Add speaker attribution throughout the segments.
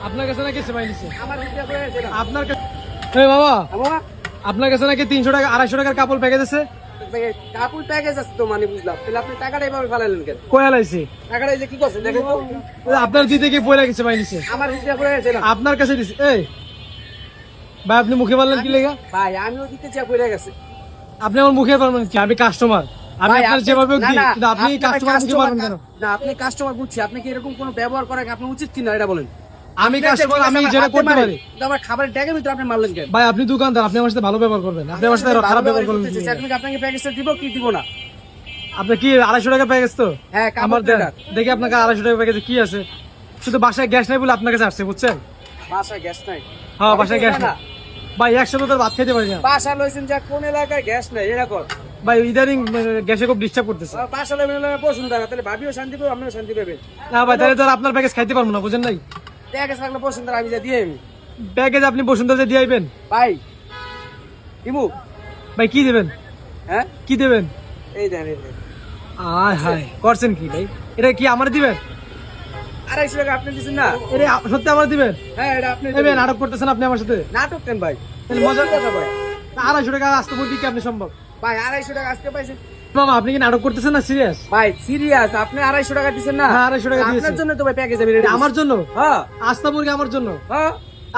Speaker 1: আপনার কাছে নাকি সেবাই নিছে
Speaker 2: আমার হিসাব হয়ে গেছে না।
Speaker 1: আপনার কাছে এই বাবা
Speaker 2: বাবা,
Speaker 1: আপনার কাছে নাকি 300 টাকা 250 টাকার কাপড় প্যাকেজ আছে
Speaker 2: কাপড় প্যাকেজ আছে তো মানে বুঝলাম, তাহলে আপনি টাকাটা এভাবে ফেলালেন কেন?
Speaker 1: কয় লাইছে
Speaker 2: টাকাটা এই যে কি করছেন দেখেন তো।
Speaker 1: আপনার দিতে কি পয়লা গেছে ভাই নিছে
Speaker 2: আমার হিসাব হয়ে গেছে না।
Speaker 1: আপনার কাছে দিছে এই ভাই আপনি মুখে বললেন কি লেগা
Speaker 2: ভাই আমিও দিতে চাই পড়ে গেছে।
Speaker 1: আপনি আমার মুখে পারবেন কি আমি কাস্টমার আমি
Speaker 2: ভাই,
Speaker 1: আপনার
Speaker 2: আপনি-
Speaker 1: যেভাবে
Speaker 2: না,
Speaker 1: দিই
Speaker 2: না,
Speaker 1: কিন্তু আপনি
Speaker 2: ভাই
Speaker 1: কাস্টমার মুখে পারবেন কেন
Speaker 2: না, আপনি কাস্টমার বুঝছি, আপনি কি এরকম কোনো ব্যবহার করেন আপনার উচিত কিনা এটা বলেন।
Speaker 1: আমি কাস্টমার আমি যেটা করতে পারি
Speaker 2: কিন্তু আমার খাবারের ট্যাগের ভিতরে আপনি মারলেন কেন?
Speaker 1: ভাই আপনি দোকানদার আপনি আমার সাথে ভালো ব্যবহার করবেন আপনি আমার সাথে খারাপ ব্যবহার করবেন
Speaker 2: করতেছি, আপনি কি আপনাকে প্যাকেজটা দিব কি দিব না?
Speaker 1: আপনি কি 250 টাকা প্যাকেজ তো
Speaker 2: হ্যাঁ, কাপড়
Speaker 1: আমার দেন
Speaker 2: প্যাকেট।
Speaker 1: দেখি আপনাকে 250 টাকা প্যাকেজে কি আছে শুধু বাসায় গ্যাস নাই বলে আপনার কাছে আসছে বুঝছেন
Speaker 2: বাসায় গ্যাস নাই।
Speaker 1: হ্যাঁ বাসায় গ্যাস
Speaker 2: না,
Speaker 1: নাই ভাই 100 টাকার ভাত খেতে পারি না
Speaker 2: বাসা লইছেন যে কোন এলাকায় গ্যাস নাই এরকম।
Speaker 1: ভাই ইদারিং গ্যাসে খুব ডিস্টার্ব করতেছে
Speaker 2: বাসা লইলে বসুন দাঁড়া, তাহলে ভাবিও শান্তি পাবে, আমিও শান্তি পাবে।
Speaker 1: না ভাই তাহলে তো আর আপনার প্যাকেজ খাইতে পারবো না বুঝেন নাই
Speaker 2: প্যাকেজ থাকলে বসুন দাঁড়া, আমি যা দিয়ে আমি।
Speaker 1: প্যাকেজ আপনি বসুন্ধরা দিয়ে আইবেন
Speaker 2: ভাই ইমু,
Speaker 1: ভাই কি দেবেন
Speaker 2: হ্যাঁ
Speaker 1: কি দেবেন
Speaker 2: এই দেন এই দেন।
Speaker 1: আয় হায় করছেন কি ভাই এটা কি আমার দিবেন
Speaker 2: 250 টাকা আপনি দিচ্ছেন না?
Speaker 1: এটা সত্যি আমার দিবেন
Speaker 2: হ্যাঁ, এটা আপনি
Speaker 1: এই ভাই নাটক করতেছেন আপনি আমার সাথে
Speaker 2: নাটক কেন ভাই?
Speaker 1: তাহলে মজার
Speaker 2: কথা ভাই।
Speaker 1: 250 টাকা আসতে বলতে কি আপনি সম্ভব
Speaker 2: ভাই 250 টাকা আজকে পাইছেন?
Speaker 1: মামা আপনি কি নাটক করতেছেন না সিরিয়াস
Speaker 2: ভাই সিরিয়াস, আপনি 250 টাকা দিচ্ছেন না?
Speaker 1: হ্যাঁ, 250 টাকা দিয়েছি।
Speaker 2: আপনার জন্য তো ভাই প্যাকেজ আমি রেডি।
Speaker 1: আমার জন্য
Speaker 2: হ্যাঁ
Speaker 1: আস্তা মুরগি আমার জন্য
Speaker 2: হ্যাঁ,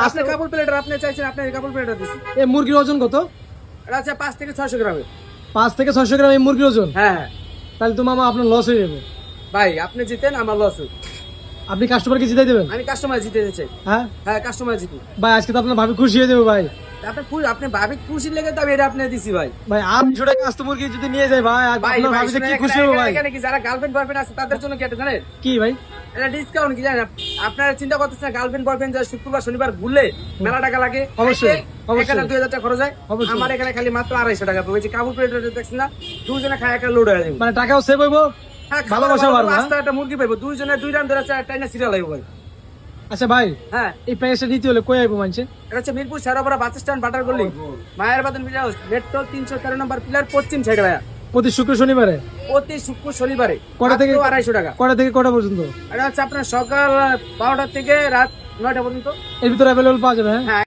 Speaker 2: আপনি কাপড় প্লেটার আপনি চাইছেন, আপনি কাপড় প্লেটার দিচ্ছি।
Speaker 1: এই মুরগির ওজন কত
Speaker 2: এটা আছে 5 থেকে 600 গ্রামের।
Speaker 1: 5 থেকে 600 গ্রাম এই মুরগির ওজন
Speaker 2: হ্যাঁ হ্যাঁ
Speaker 1: তাহলে তো মামা আপনার লস হয়ে যাবে
Speaker 2: ভাই, আপনি জিতেন আমার লস।
Speaker 1: আপনি কাস্টমারকে জিতাই দেবেন
Speaker 2: আমি কাস্টমার জিতে চাই।
Speaker 1: হ্যাঁ
Speaker 2: হ্যাঁ, কাস্টমার জিতি।
Speaker 1: ভাই আজকে তো আপনার ভাবি খুশি হয়ে যাবে ভাই
Speaker 2: আপনি ভাবি খুশি লেগে তো আমি এটা আপনি দিছি ভাই।
Speaker 1: ভাই 800 টাকা আস্ত মুরগি যদি নিয়ে যায় ভাই আর
Speaker 2: ভাই
Speaker 1: আপনার
Speaker 2: ভাই,
Speaker 1: ভাবিতে কি
Speaker 2: শুনেন,
Speaker 1: খুশি হবে ভাই
Speaker 2: এখানে কি যারা গার্লফ্রেন্ড বয়ফ্রেন্ড আছে তাদের জন্য কি এটা জানেন?
Speaker 1: কি ভাই
Speaker 2: এটা ডিসকাউন্ট কি জানেন? আপনারা চিন্তা করতেছেন গার্লফ্রেন্ড বয়ফ্রেন্ড যা শুক্রবার শনিবার ঘুরলে মেলা টাকা লাগে,
Speaker 1: অবশ্যই, অবশ্যই।
Speaker 2: এখানে 2000 টাকা খরচ হয়।
Speaker 1: অবশ্যই।
Speaker 2: আমার এখানে খালি মাত্র 250 টাকা পড়বে। কাপড় প্লেট দেখছেন না, দুজনে খায় একটা লোড হয়ে যাবে।
Speaker 1: মানে টাকাও সেভ হইব
Speaker 2: হ্যাঁ,
Speaker 1: ভালোবাসা বাড়বে, হ্যাঁ?
Speaker 2: রাস্তা একটা মুরগি পাইবো, দুইজনে 2 রান ধরে টাইনা সিরিয়াল হইব ভাই।
Speaker 1: আচ্ছা ভাই
Speaker 2: হ্যাঁ,
Speaker 1: এই প্যাকেজটা নিতে হলে কই আইবো মানছে
Speaker 2: এটা হচ্ছে Mirpur Sheorapara bus stand butter গলি মায়ের বাদন বিল হাউস মেট্রো 313 নম্বর পিলার পশ্চিম সাইডে ভাইয়া।
Speaker 1: প্রতি শুক্র শনিবারে
Speaker 2: প্রতি শুক্র শনিবারে
Speaker 1: কটা থেকে
Speaker 2: 250 টাকা।
Speaker 1: কটা থেকে কটা পর্যন্ত
Speaker 2: এটা হচ্ছে আপনার সকাল 12টা থেকে রাত 9টা পর্যন্ত।
Speaker 1: এর ভিতরে অ্যাভেলেবল পাওয়া যাবে হ্যাঁ
Speaker 2: হ্যাঁ।